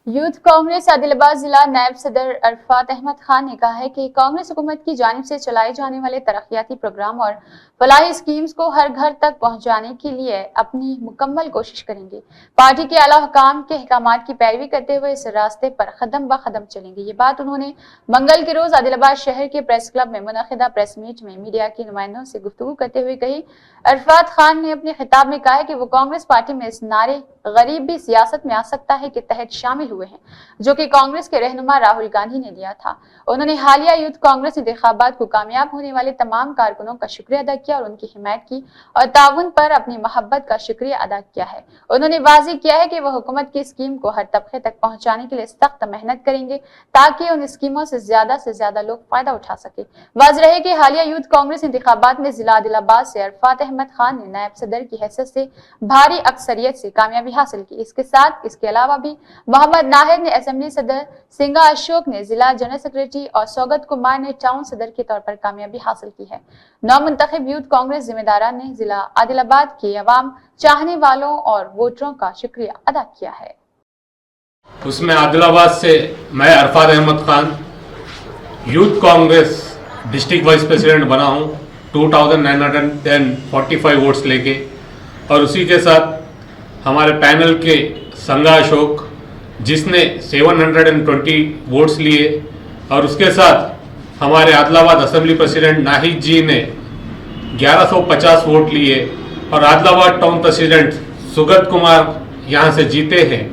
यूथ कांग्रेस आदिलाबाद जिला नायब सदर अरफात अहमद खान ने कहा है कि कांग्रेस हुकूमत की जानिब से चलाए जाने वाले तरक्याती प्रोग्राम और फलाही स्कीम्स को हर घर तक पहुंचाने के लिए अपनी मुकम्मल कोशिश करेंगे। पार्टी के आला हुकाम के अहकामात की पैरवी करते हुए इस रास्ते पर कदम ब कदम चलेंगे। ये बात उन्होंने मंगल के रोज आदिलाबाद शहर के प्रेस क्लब में मुनअक़िदा प्रेस मीट में मीडिया के नुमाइंदों से गुफ्तगू करते हुए कही। अरफात खान ने अपने खिताब में कहा है कि वो कांग्रेस पार्टी में इस नारे गरीब भी सियासत में आ सकता है के तहत शामिल हुए हैं, जो कि कांग्रेस के रहनुमा राहुल गांधी ने दिया था। उन्होंने हालिया यूथ कांग्रेस इंतखाबात को कामयाब होने वाले तमाम कारकुनों का शुक्रिया अदा किया और उनकी हिमायत की और ताउन पर अपनी मोहब्बत का शुक्रिया अदा किया है। उन्होंने वाज़ेह किया है कि वह हुकूमत की स्कीम को हर तबके तक पहुंचाने के लिए सख्त मेहनत करेंगे ताकि उन स्कीमों से ज्यादा लोग फायदा उठा सके। वाज़ेह रहे कि हालिया यूथ कांग्रेस इंतखाबात में जिला आदिलाबाद से अरफात अहमद खान ने नायब सदर की हैसियत से भारी अक्सरियत से कामयाबी हासिल की। इसके अलावा भी मोहम्मद नाहिद ने असेंबली सदर, सिंगा अशोक ने जिला जनरल सेक्रेटरी और सौगत कुमार ने टाउन सदर के तौर पर कामयाबी हासिल की है। नौमुंतखब यूथ कांग्रेस जिम्मेदारान ने जिला आदिलाबाद के अवाम, चाहने वालों और वोटरों का शुक्रिया अदा किया है। उसमें आदिलाबाद से मैं Arafat Ahmed Khan youth Congress district vice president बना हूँ 2945 वोट्स लेके, और उसी के साथ हमारे पैनल के संगा अशोक, जिसने 720 वोट्स लिए, और उसके साथ हमारे आदिलाबाद असेंबली प्रेसिडेंट नाहिद जी ने 1150 वोट लिए, और आदिलाबाद टाउन प्रेसिडेंट सुगत कुमार यहाँ से जीते हैं।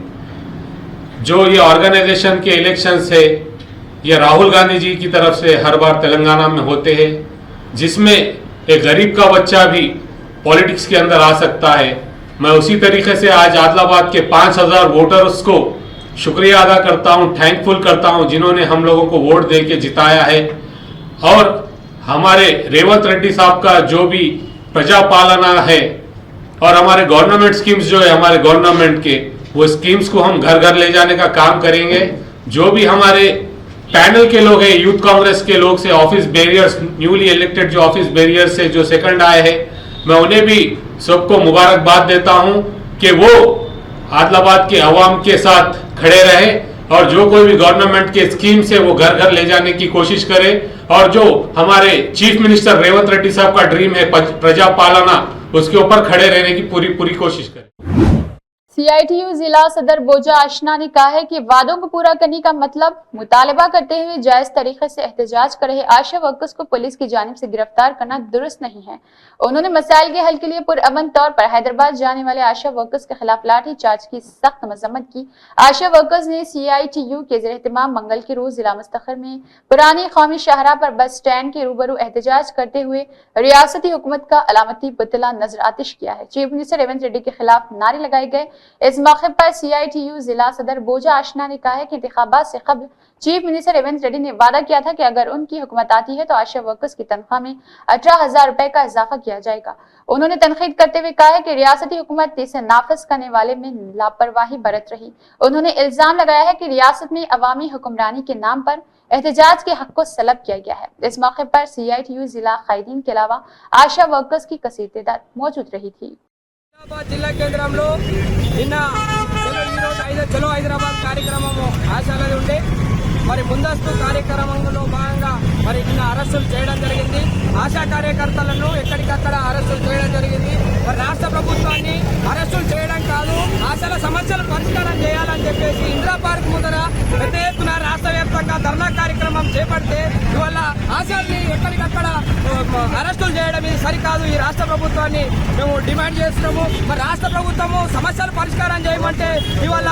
जो ये ऑर्गेनाइजेशन के इलेक्शंस है, ये राहुल गांधी जी की तरफ से हर बार तेलंगाना में होते हैं, जिसमें एक गरीब का बच्चा भी पॉलिटिक्स के अंदर आ सकता है। मैं उसी तरीके से आज आदिलाबाद के 5000 वोटर्स को शुक्रिया अदा करता हूं, थैंकफुल करता हूं, जिन्होंने हम लोगों को वोट दे के जिताया है। और हमारे रेवंत रेड्डी साहब का जो भी प्रजा पालना है और हमारे गवर्नमेंट स्कीम्स जो है हमारे गवर्नमेंट के, वो स्कीम्स को हम घर घर ले जाने का काम करेंगे। जो भी हमारे पैनल के लोग हैं, यूथ कांग्रेस के लोग से ऑफिस बैरियर्स, न्यूली इलेक्टेड जो ऑफिस बैरियर्स से जो सेकंड आए हैं, मैं उन्हें भी सबको मुबारकबाद देता हूं कि वो आदिलाबाद के अवाम के साथ खड़े रहे और जो कोई भी गवर्नमेंट के स्कीम से वो घर घर ले जाने की कोशिश करे। और जो हमारे चीफ मिनिस्टर रेवंत रेड्डी साहब का ड्रीम है प्रजा पालना, उसके ऊपर खड़े रहने की पूरी कोशिश करें। CITU जिला सदर बोजा आशना ने कहा है कि वादों को पूरा करने का मतलब मुतालबा करते हुए जायज तरीके से एहतजाज कर रहे आशा वर्कर्स को पुलिस की जानिब से गिरफ्तार करना दुरुस्त नहीं है। उन्होंने मसाइल के हल के लिए पुरअमन तौर पर हैदराबाद जाने वाले आशा वर्कर्स के खिलाफ लाठी चार्ज की सख्त मजम्मत की। आशा वर्कर्स ने CITU के ज़ेर-ए-एहतमाम मंगल के रोज जिला मुस्तखर में पुरानी कौमी शाहराह पर बस स्टैंड के रूबरू एहतजाज करते हुए रियासती हुकूमत का अलामती पुतला नजर आतिश किया है। चीफ मिनिस्टर रेवंत रेड्डी के खिलाफ नारे लगाए गए। इस मौके पर CITU जिला सदर बोजा आशना ने कहा है कि इंतखाबात से कबल चीफ मिनिस्टर रेवंत रेड्डी ने वादा किया था कि अगर उनकी हुकूमत आती है तो आशा वर्कर्स की तनख्वाह में 18,000 रुपए का इजाफा किया जाएगा। उन्होंने तनकीद करते हुए कहा है कि रियासती हुकूमत इसे नाफिज करने वाले में लापरवाही बरत रही। उन्होंने इल्जाम लगाया है कि रियासत में अवामी हुक्मरानी के नाम पर एहतजाज के हक को सलब किया गया है। इस मौके पर CITU जिला कायदीन के अलावा आशा वर्कर्स की कसीर तादाद मौजूद रही थी। జిల్లా కేంద్రంలో నిన్న చలో హైదరాబాద్ కార్యక్రమము ఆశాలది ఉండే మరి ముందస్తు కార్యక్రమంలో భాగంగా మరి నిన్న అరెస్టులు చేయడం జరిగింది। ఆశా కార్యకర్తలను ఎక్కడికక్కడ అరెస్టులు చేయడం జరిగింది। మరి రాష్ట్ర ప్రభుత్వాన్ని అరెస్టులు చేయడం కాదు, ఆశాల సమస్యలు పరిష్కారం చేయాలని చెప్పేసి ఇందిరా పార్క్ ముందర పెద్ద ఎత్తున రాష్ట్ర వ్యాప్తంగా ధర్నా కార్యక్రమం చేపడితే ఇవాళ ఆశాల్ని ఎక్కడికక్కడ అరెస్టులు చేయడం ఇది సరికాదు। ఈ రాష్ట్ర ప్రభుత్వాన్ని మేము డిమాండ్ చేస్తున్నాము। మరి రాష్ట్ర ప్రభుత్వము సమస్యలు పరిష్కారం చేయమంటే ఇవాళ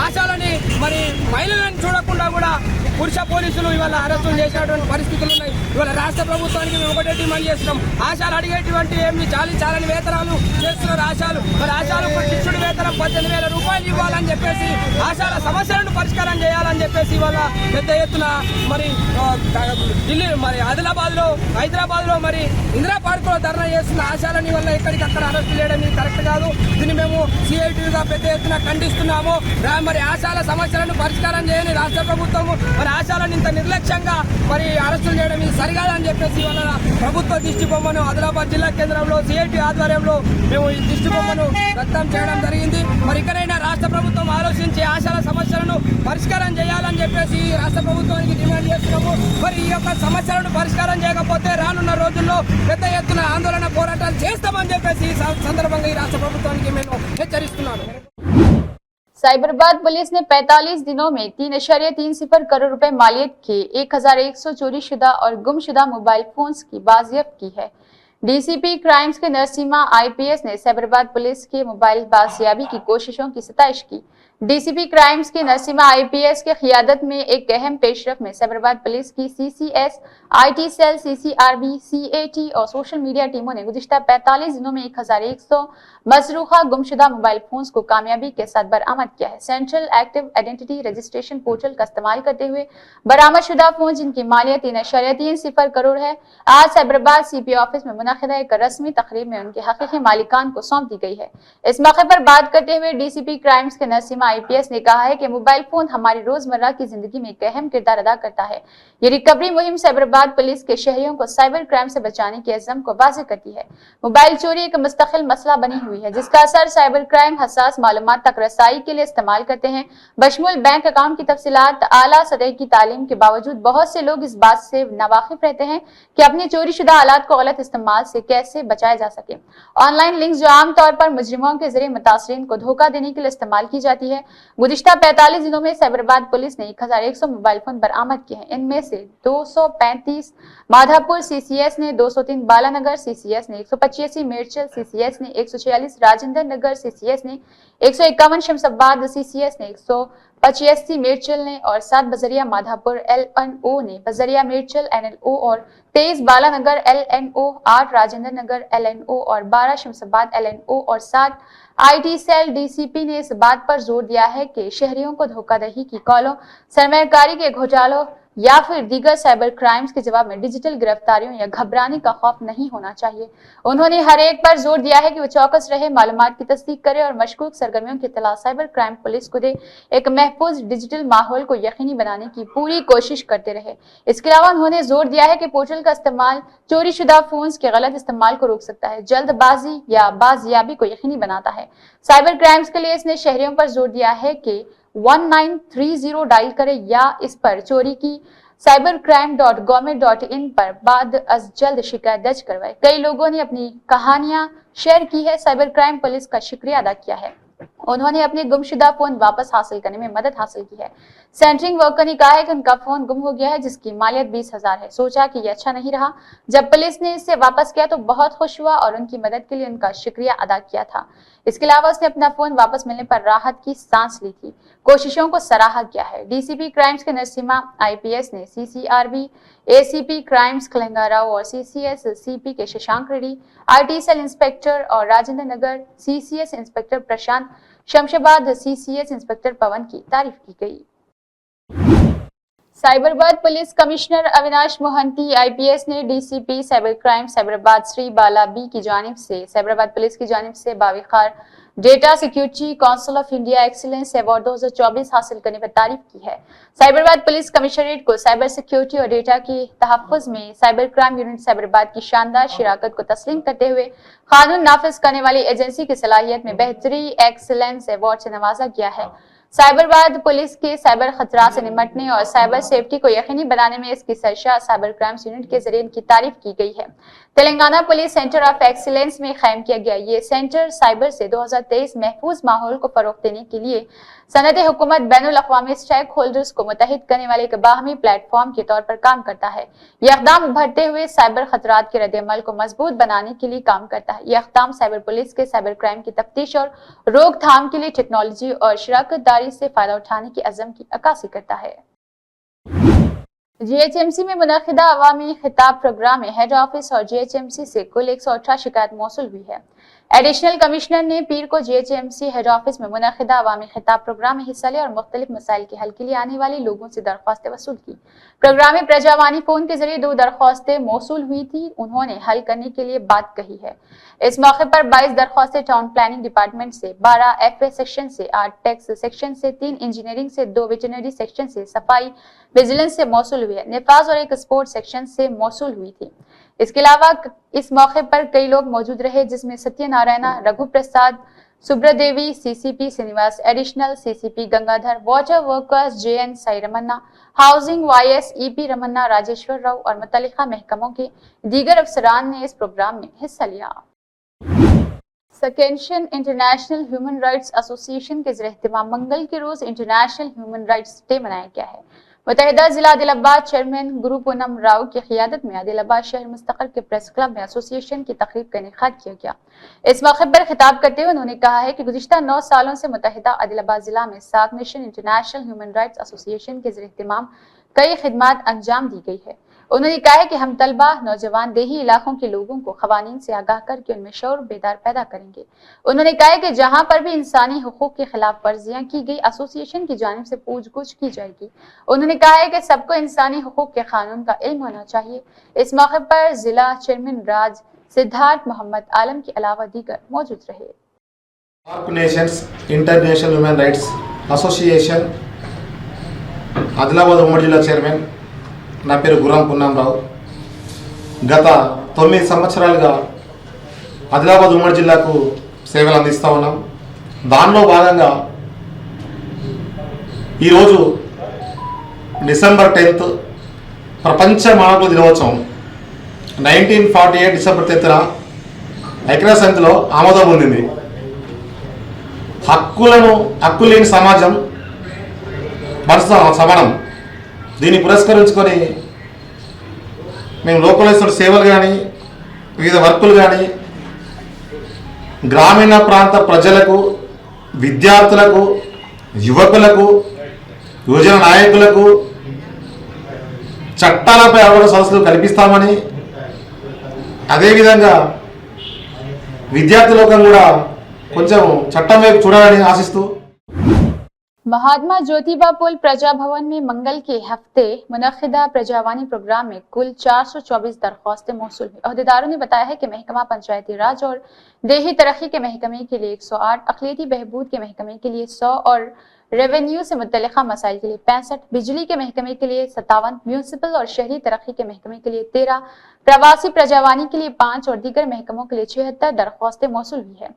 ఆశాలని మరి మహిళలను చూడకుండా కూడా పురుష పోలీసులు ఇవాళ అరెస్టులు చేసేటువంటి పరిస్థితులు ఉన్నాయి। ఇవాళ రాష్ట్ర ప్రభుత్వానికి మేము ఒకటే డిమాండ్ చేస్తున్నాం, ఆశాలు అడిగేటువంటి ఏమి చాలని వేతనాలు చేస్తున్నారు ఆశాలు। మరి ఆశాలు ఫిక్స్డ్ వేతనం 18,000 రూపాయలు ఇవ్వాలని చెప్పేసి ఆశాల సమస్యలను పరిష్కారం చేయాలని చెప్పేసి ఇవాళ పెద్ద ఎత్తున మరి ఢిల్లీ మరి ఆదిలాబాద్ లో హైదరాబాద్ లో మరి ఇందిరా పార్క్ లో ధర్నా చేస్తున్న ఆశాలని వల్ల ఎక్కడికక్కడ అరెస్ట్ చేయడం ఇది కరెక్ట్ కాదు। దీన్ని మేము CITUగా పెద్ద ఎత్తున ఖండిస్తున్నాము। మరి ఆశాల సమస్యలను పరిష్కారం చేయని రాష్ట్ర ప్రభుత్వము మరి ఆశాలను ఇంత నిర్లక్ష్యంగా మరి అరెస్టులు చేయడం ఇది సరికాదని చెప్పేసి వల్ల ప్రభుత్వ దిష్టి బొమ్మను ఆదిలాబాద్ జిల్లా కేంద్రంలో CITU ఆధ్వర్యంలో మేము ఈ దిష్టి బొమ్మను దగ్ధం చేయడం జరిగింది। మరి ఇకనైనా రాష్ట్ర ప్రభుత్వం ఆలోచించి ఆశాల సమస్యలను పరిష్కారం చేయాలని చెప్పేసి రాష్ట్ర ప్రభుత్వానికి డిమాండ్ చేస్తున్నాము। మరి ఈ యొక్క సమస్యలను పరిష్కారం చేయకపోతే రానున్న రోజుల్లో పెద్ద ఎత్తున ఆందోళన పోరాటాలు చేస్తామని చెప్పేసి ఈ సందర్భంగా ఈ రాష్ట్ర ప్రభుత్వానికి మేము హెచ్చరిస్తున్నాను। साइबराबाद पुलिस ने 45 दिनों में 3.30 करोड़ रुपए मालियत के 1100 चोरी शुदा और गुमशुदा मोबाइल फोन्स की बाजियाफ्त की है। DCP crimes K Narasimha IPS ने साइबराबाद पुलिस के मोबाइल बाजियाबी की कोशिशों की सताइश की। DCP crimes K Narasimha IPS के क़ियादत में एक अहम पेशरफ में साइबराबाद पुलिस की CCS, IT सेल, CCRB, CAT और सोशल मीडिया टीमों ने गुज़िश्ता 45 दिनों में 1100 मसरूखा गुमशुदा मोबाइल फोन्स को कामयाबी के साथ बरामद किया है। Central active identity registration portal का इस्तेमाल करते हुए बरामद शुदा फोन जिनकी मालियत 3.30 करोड़ है, आज साइबराबाद CP ऑफिस में मुनक़िदा एक रस्मी तकरीब में उनके हकीकी मालिकान को सौंप दी गई है। इस मौके पर बात करते हुए DCP crimes K Narasimha IPS ने कहा है कि मोबाइल फोन हमारी रोजमर्रा की जिंदगी में एक अहम किरदार अदा करता है। ये रिकवरी मुहिम साइबराबाद पुलिस के शहरियों को साइबर क्राइम से बचाने के अज़्म को वाज़ेह करती है। मोबाइल चोरी एक मुस्तकिल मसला बनी हुई है जिसका असर साइबर क्राइम हसास मालूमात तक रसाई के लिए इस्तेमाल करते हैं। बशमूल बैंक अकाउंट की तफसीलात, आला सतह की तालीम के बावजूद बहुत से लोग इस बात से नावाकिफ रहते हैं कि अपने चोरी शुदा आलात को गलत इस्तेमाल से कैसे बचाया जा सके। ऑनलाइन लिंक्स जो आमतौर पर मुजरिमों के जरिए मुतासरीन को धोखा देने के लिए इस्तेमाल की जाती है। गुज़िश्ता 45 दिनों में साइबराबाद पुलिस ने 1100 मोबाइल फोन बरामद किए हैं। इनमें से 235 माधापुर CCS ने, 203 बालानगर CCS ने, 185 मेरचल CCS ने, 146 राजेंद्र नगर CCS ने, 151 शमशाबाद CCS ने, 185 मेरचल ने और 7 बजरिया माधापुर LNO ने, बजरिया मेरचल NLO और 23 बालानगर LNO, 8 राजेंद्र नगर LNO और 12 शमशाबाद LNO और 7 IT सेल DCP ने इस बात पर जोर दिया है कि शहरियों को धोखाधड़ी की कॉलों, सरमायाकारी के घोटालों या फिर दीगर साइबर क्राइम्स के जवाब में डिजिटल गिरफ्तारियों या घबराने का खौफ नहीं होना चाहिए। उन्होंने हर एक पर जोर दिया है कि वो चौकस रहे, मालूमात की तस्दीक करे और मशकूक सरगर्मियों की इत्तला साइबर क्राइम पुलिस को दे, एक महफूज डिजिटल माहौल को यकीनी बनाने की पूरी कोशिश करते रहे। इसके अलावा उन्होंने जोर दिया है कि पोर्टल का इस्तेमाल चोरी शुदा फोन्स के गलत इस्तेमाल को रोक सकता है, जल्दबाजी या बाजियाबी को यकीनी बनाता है। साइबर क्राइम्स के लिए इसने शहरियों पर जोर दिया है कि 1930 डायल करें या इस पर चोरी की cybercrime.government.in पर बाद अज जल्द शिकायत दर्ज करवाए। कई लोगों ने अपनी कहानियां शेयर की है, साइबर क्राइम पुलिस का शुक्रिया अदा किया है। उन्होंने अपने गुमशुदा फोन वापस हासिल करने में मदद हासिल की है। सेंटरिंग वर्कर ने कहा है कि उनका फोन गुम हो गया है जिसकी मालियत 20,000 है। सोचा कि यह अच्छा नहीं रहा। जब पुलिस ने इसे वापस किया तो बहुत खुश हुआ और उनकी मदद के लिए उनका शुक्रिया अदा किया था। इसके अलावा उसने अपना फोन वापस मिलने पर राहत की सांस ली थी। कोशिशों को सराहा किया है। DCP crimes K Narasimha IPS ने CCRB ACP crimes Khalanga Rao और CCS CP K Shashank Reddy, IT cell inspector और Rajendra Nagar CCS inspector Prashant, Shamshabad CCS inspector Pavan की तारीफ की गई। Cyberabad police commissioner Avinash Mohanty IPS ने DCP cyber crime Cyberabad Shri Bala B की जानिब से साइबराबाद पुलिस की जानिब से बाविखार data security council of India excellence award 2024 हासिल करने पर तारीफ की है। साइबराबाद पुलिस कमिश्नरेट को साइबर सिक्योरिटी और डेटा के तहफ़्फ़ुज़ में साइबर क्राइम यूनिट साइबराबाद की शानदार शिराकत को तस्लीम करते हुए कानून नाफिज करने वाली एजेंसी की सलाहियत में बेहतरी एक्सीलेंस अवार्ड से नवाजा गया है। साइबराबाद पुलिस के साइबर खतरा से निपटने और साइबर सेफ्टी को यकीनी बनाने में इसकी सरशाह साइबर क्राइम्स यूनिट के जरिए इनकी तारीफ की गई है। Telangana police centre of excellence में कायम किया गया ये सेंटर साइबर से 2023 महफूज माहौल को फरोग देने के लिए सनत हुकूमत बैनुल अक़वामी स्टेक होल्डर्स को मुत्तहिद करने वाले एक बाहमी प्लेटफॉर्म के तौर पर काम करता है। यह इक़दाम उभरते हुए साइबर खतरात के रद्द-ए-अमल को मजबूत बनाने के लिए काम करता है। यह इक़दाम साइबर पुलिस के साइबर क्राइम की तफ्तीश और रोकथाम के लिए टेक्नोलॉजी और शराकतदारी से फायदा उठाने की अज़म की अक्कासी करता है। GHMC में मुनक़िदा अवामी खिताब प्रोग्राम में हेड ऑफिस और GHMC से कुल 118 शिकायत मौसूल हुई है। एडिशनल कमिश्नर ने पीर को GHMC हेड ऑफिस में मुनक़िदा अवामी खिताब प्रोग्राम में हिस्सा लिया और मुख्तलिफ मसाइल के हल के लिए आने वाले लोगों से दरख्वास्तें वसूल की। प्रोग्राम में प्रजावानी फोन के जरिए 2 दरख्वास्तें मौसूल हुई थी, उन्होंने हल करने के लिए बात कही है। इस मौके पर 22 दरख्वास्तें टाउन प्लानिंग डिपार्टमेंट से, 12 FA सेक्शन से, 8 टैक्स सेक्शन से, 3 इंजीनियरिंग से, 2 वेटरनरी सेक्शन से, सफाई विजिलेंस से मौसूल हुई है, निफाज और 1 स्पोर्ट सेक्शन से मौसूल हुई थी। इसके अलावा इस मौके पर कई लोग मौजूद रहे जिसमें Satyanarayana, Raghu Prasad, Subradevi, CCP Srinivas, additional CCP Gangadhar, water workers JN Sai Ramanna, housing YS EP Ramanna, Rajeshwar Rao और मुतल्लिका महकमों के दीगर अफसरान ने इस प्रोग्राम में हिस्सा लिया। सेकेंशन इंटरनेशनल ह्यूमन राइट्स एसोसिएशन के ज़रिए मंगल के रोज इंटरनेशनल ह्यूमन राइट्स डे मनाया गया है। मुतहिदा जिला आदिलाबाद चेयरमैन गुरु पूनम राव की क़ियादत में आदिलाबाद शहर मुस्तक़ल के प्रेस क्लब में एसोसिएशन की तकरीब का इनेकाद किया गया। इस मौके पर खिताब करते हुए उन्होंने कहा है कि गुज़िश्ता 9 सालों से मुतहिदा आदिलाबाद जिला में साक nation international human rights association के ज़रिए कई खिदमात अंजाम दी गई है। उन्होंने कहा है कि हम तलबा, नौजवान, देही इलाकों के लोगों को क़वानीन से आगाह करके उनमें शऊर बेदार पैदा करेंगे। उन्होंने कहा है कि जहां पर भी इंसानी हुकूक की खिलाफ वर्जियां की गई, एसोसिएशन की जानिब से पूछ-गुछ की जाएगी। उन्होंने कहा है कि सबको इंसानी हुकूक के कानून का इल्म होना चाहिए। इस मौके पर जिला चेयरमैन राज सिद्धार्थ मोहम्मद आलम के अलावा दीगर मौजूद रहे। SAARC nations international human rights association Adilabad ఉమ్మడి జిల్లా చైర్మన్. నా పేరు గుర్రం పున్నామరావు. గత 9 సంవత్సరాలుగా ఆదిలాబాద్ ఉమ్మడి జిల్లాకు సేవలు అందిస్తూ ఉన్నాం. దానిలో భాగంగా ఈరోజు డిసెంబర్ 10th ప్రపంచ మానవ దినోత్సవం. 1948 డిసెంబర్ 10న ఐక్యరాజ్యసమితిలో ఆమోదం పొందింది. హక్కు లేని సమాజం మనసు సమానం. దీన్ని పురస్కరించుకొని మేము లోకలైజ్డ్ సేవలు కానీ వివిధ వర్కులు కానీ గ్రామీణ ప్రాంత ప్రజలకు, విద్యార్థులకు, యువకులకు, యువజన నాయకులకు చట్టాలపై అవగాహన సదస్సులు కల్పిస్తామని, అదేవిధంగా విద్యార్థి లోకం కూడా కొంచెం చట్టం వైపు చూడాలని ఆశిస్తూ महात्मा ज्योतिबा पुल प्रजा भवन में मंगल के हफ्ते मुनक्किदा प्रजावानी प्रोग्राम में कुल 424 दरख्वास्तें मौसूल हुई। अहदेदारों ने बताया है कि महकमा पंचायती राज और देही तरक्की के महकमे के लिए 108, अक़लियती बहबूद के महकमे के लिए 100 और रेवेन्यू से मुतल्लिक़ा मसाइल के लिए 65, बिजली के महकमे के लिए 57, म्यूनसिपल और शहरी तरक्की के महकमे के लिए 13, प्रवासी प्रजावानी के लिए 5 और दीगर महकमों के लिए 76 दरख्वास्तें मौसूल हुई है।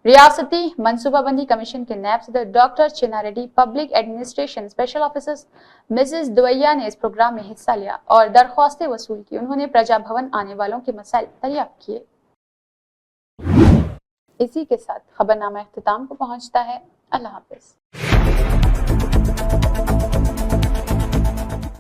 रियासती मनसूबाबंदी कमीशन के नायब सदर doctor Chinna Reddy, public administration special officer Mrs Duvaiah ने इस प्रोग्राम में हिस्सा लिया और दरख्वास्तें वसूल की। उन्होंने प्रजा भवन आने वालों के मसाइल दरियाफ्त किए। इसी के साथ खबरनामा इख्तिताम को पहुंचता है। अल्लाह हाफिज।